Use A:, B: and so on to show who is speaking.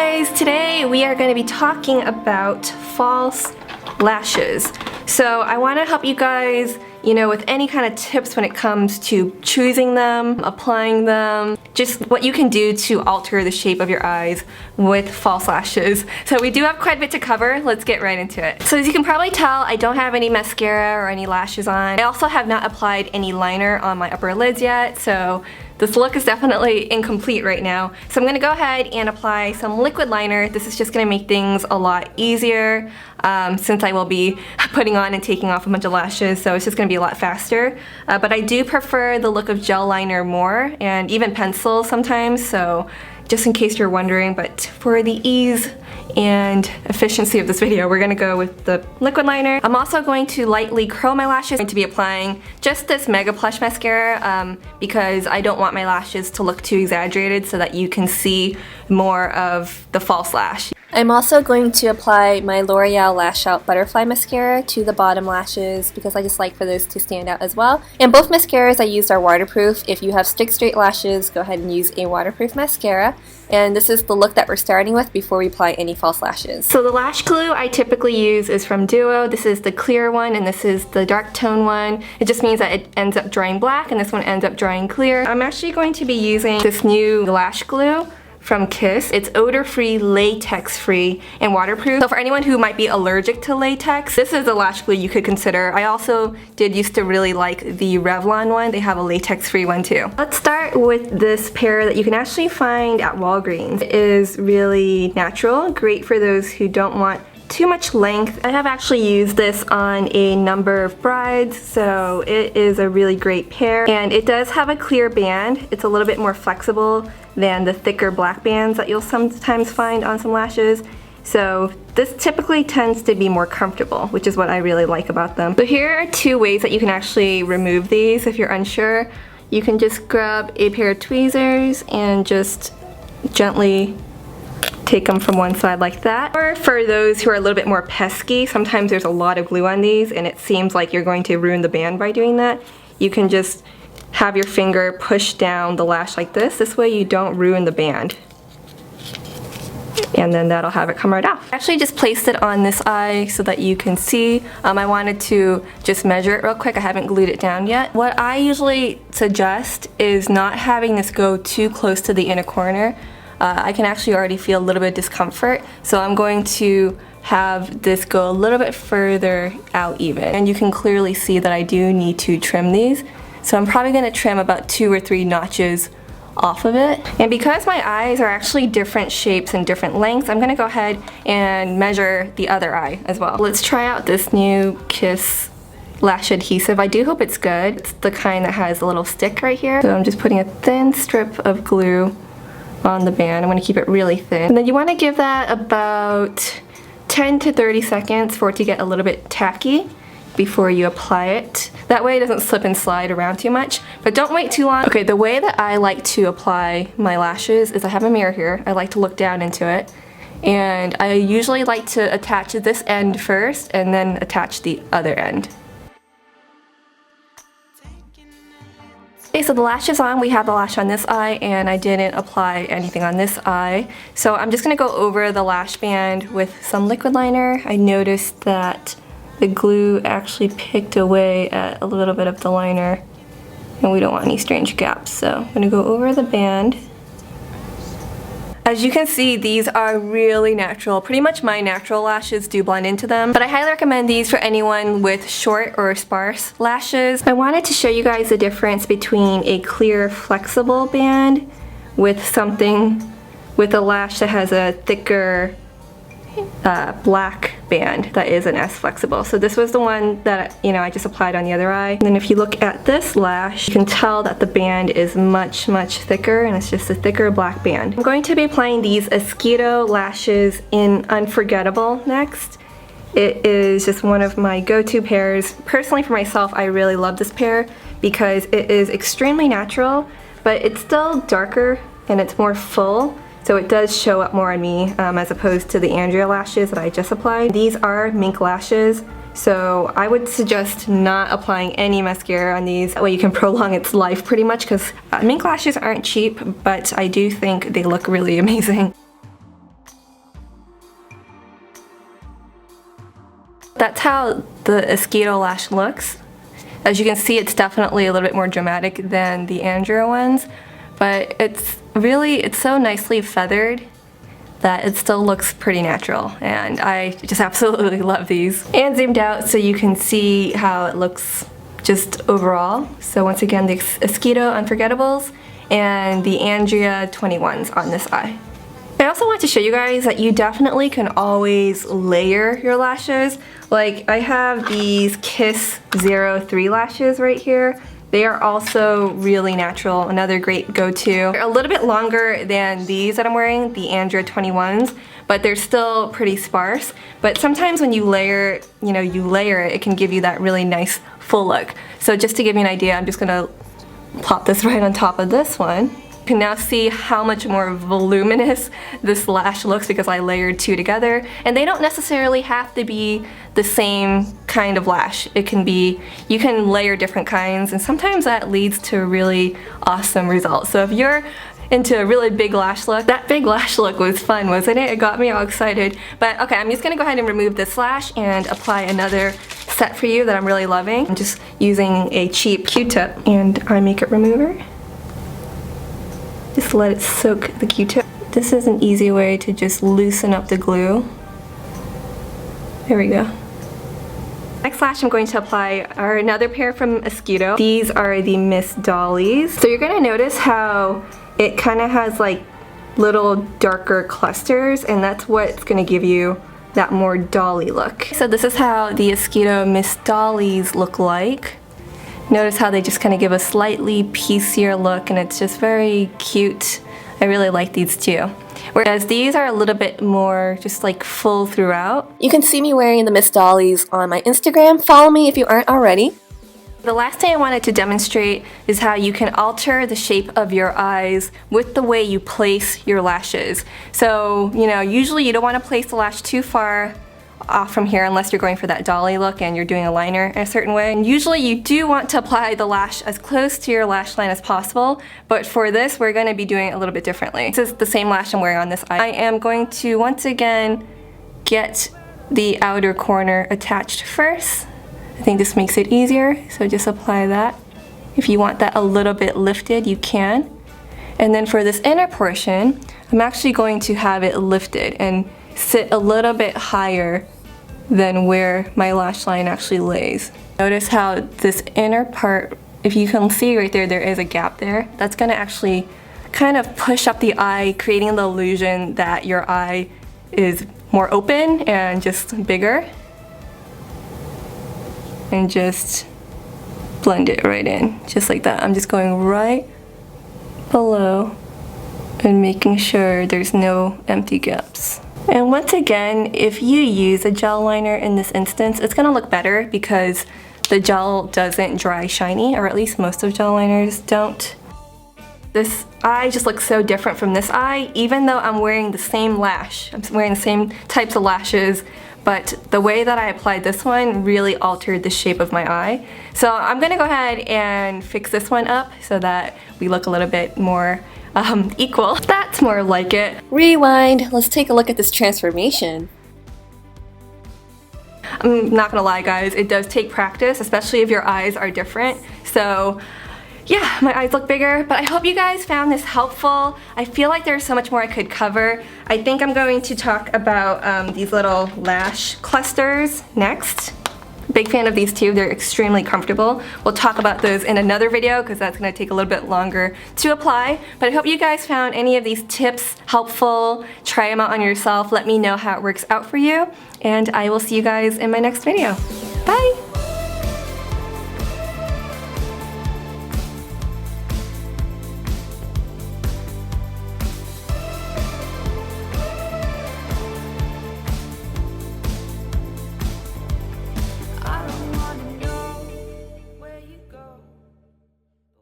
A: guys! Today we are going to be talking about false lashes. So I want to help you guys, with any kind of tips when it comes to choosing them, applying them, just what you can do to alter the shape of your eyes with false lashes. So we do have quite a bit to cover. Let's get right into it. So as you can probably tell, I don't have any mascara or any lashes on. I also have not applied any liner on my upper lids yet, so this look is definitely incomplete right now. So I'm going to go ahead and apply some liquid liner. This is just going to make things a lot easier since I will be putting on and taking off a bunch of lashes, so it's just going to be a lot faster. But I do prefer the look of gel liner more, and even pencil sometimes, so just in case you're wondering. But for the ease and efficiency of this video, we're gonna go with the liquid liner. I'm also going to lightly curl my lashes. I'm going to be applying just this Mega Plush mascara because I don't want my lashes to look too exaggerated so that you can see more of the false lash. I'm also going to apply my L'Oreal Lash Out Butterfly Mascara to the bottom lashes because I just like for those to stand out as well. And both mascaras I used are waterproof. If you have stick straight lashes, go ahead and use a waterproof mascara. And this is the look that we're starting with before we apply any false lashes. So the lash glue I typically use is from Duo. This is the clear one and this is the dark tone one. It just means that it ends up drying black and this one ends up drying clear. I'm actually going to be using this new lash glue from Kiss. It's odor-free, latex-free, and waterproof. So for anyone who might be allergic to latex, this is a lash glue you could consider. I also used to really like the Revlon one. They have a latex-free one too. Let's start with this pair that you can actually find at Walgreens. It is really natural, great for those who don't want too much length. I have actually used this on a number of brides, so it is a really great pair. And it does have a clear band. It's a little bit more flexible than the thicker black bands that you'll sometimes find on some lashes. So this typically tends to be more comfortable, which is what I really like about them. So here are two ways that you can actually remove these if you're unsure. You can just grab a pair of tweezers and just gently take them from one side like that. Or for those who are a little bit more pesky, sometimes there's a lot of glue on these and it seems like you're going to ruin the band by doing that. You can just have your finger push down the lash like this. This way you don't ruin the band. And then that'll have it come right off. I actually just placed it on this eye so that you can see. I wanted to just measure it real quick. I haven't glued it down yet. What I usually suggest is not having this go too close to the inner corner. I can actually already feel a little bit of discomfort, so I'm going to have this go a little bit further out even. And you can clearly see that I do need to trim these. So I'm probably going to trim about 2 or 3 notches off of it. And because my eyes are actually different shapes and different lengths, I'm going to go ahead and measure the other eye as well. Let's try out this new Kiss lash adhesive. I do hope it's good. It's the kind that has a little stick right here. So I'm just putting a thin strip of glue on the band. I'm going to keep it really thin. And then you want to give that about 10 to 30 seconds for it to get a little bit tacky before you apply it. That way it doesn't slip and slide around too much, but don't wait too long. Okay, the way that I like to apply my lashes is I have a mirror here. I like to look down into it, and I usually like to attach this end first and then attach the other end. Okay, so the lash is on. We have the lash on this eye and I didn't apply anything on this eye. So I'm just going to go over the lash band with some liquid liner. I noticed that the glue actually picked away at a little bit of the liner and we don't want any strange gaps. So I'm going to go over the band. As you can see, these are really natural. Pretty much my natural lashes do blend into them, but I highly recommend these for anyone with short or sparse lashes. I wanted to show you guys the difference between a clear, flexible band with a lash that has a thicker black band that isn't as flexible. So this was the one that I just applied on the other eye. And then if you look at this lash, you can tell that the band is much thicker and it's just a thicker black band. I'm going to be applying these Mosquito lashes in Unforgettable next. It is just one of my go-to pairs. Personally for myself, I really love this pair because it is extremely natural, but it's still darker and it's more full. So it does show up more on me as opposed to the Andrea lashes that I just applied. These are mink lashes, so I would suggest not applying any mascara on these. That way you can prolong its life pretty much, because mink lashes aren't cheap, but I do think they look really amazing. That's how the Mosquito lash looks. As you can see, it's definitely a little bit more dramatic than the Andrea ones, but it's so nicely feathered that it still looks pretty natural, and I just absolutely love these. And zoomed out so you can see how it looks just overall. So once again, the Mosquito Unforgettables and the Andrea 21s on this eye. I also want to show you guys that you definitely can always layer your lashes. Like I have these Kiss 03 lashes right here. They are also really natural, another great go-to. They're a little bit longer than these that I'm wearing, the Andrea 21s, but they're still pretty sparse. But sometimes when you layer, it can give you that really nice full look. So just to give you an idea, I'm just gonna plop this right on top of this one. You can now see how much more voluminous this lash looks because I layered two together, and they don't necessarily have to be the same kind of lash. It can be, you can layer different kinds, and sometimes that leads to really awesome results. So if you're into a really big lash look, that big lash look was fun, wasn't it? It got me all excited. But okay, I'm just gonna go ahead and remove this lash and apply another set for you that I'm really loving. I'm just using a cheap Q-tip and eye makeup remover. Just let it soak the Q-tip. This is an easy way to just loosen up the glue. There we go. Next lash I'm going to apply are another pair from Mosquito. These are the Miss Dollys. So you're gonna notice how it kind of has like little darker clusters, and that's what's gonna give you that more dolly look. So this is how the Mosquito Miss Dollys look like. Notice how they just kind of give a slightly piecier look, and it's just very cute. I really like these too. Whereas these are a little bit more just like full throughout. You can see me wearing the Miss Dollys on my Instagram. Follow me if you aren't already. The last thing I wanted to demonstrate is how you can alter the shape of your eyes with the way you place your lashes. So, usually you don't want to place the lash too far off from here unless you're going for that dolly look and you're doing a liner in a certain way. And usually you do want to apply the lash as close to your lash line as possible, but for this we're going to be doing it a little bit differently. This is the same lash I'm wearing on this eye. I am going to once again get the outer corner attached first. I think this makes it easier, so just apply that. If you want that a little bit lifted, you can. And then for this inner portion, I'm actually going to have it lifted and sit a little bit higher than where my lash line actually lays. Notice how this inner part, if you can see right there, there is a gap there. That's gonna actually kind of push up the eye, creating the illusion that your eye is more open and just bigger. And just blend it right in, just like that. I'm just going right below and making sure there's no empty gaps. And once again, if you use a gel liner in this instance, it's gonna look better because the gel doesn't dry shiny, or at least most of gel liners don't. This eye just looks so different from this eye, even though I'm wearing the same lash. I'm wearing the same types of lashes, but the way that I applied this one really altered the shape of my eye. So I'm gonna go ahead and fix this one up so that we look a little bit more equal. That's more like it. Rewind. Let's take a look at this transformation. I'm not gonna lie, guys, it does take practice, especially if your eyes are different. So yeah, my eyes look bigger, but I hope you guys found this helpful. I feel like there's so much more I could cover. I think I'm going to talk about these little lash clusters next. Big fan of these two, they're extremely comfortable. We'll talk about those in another video because that's gonna take a little bit longer to apply. But I hope you guys found any of these tips helpful. Try them out on yourself. Let me know how it works out for you. And I will see you guys in my next video. Bye!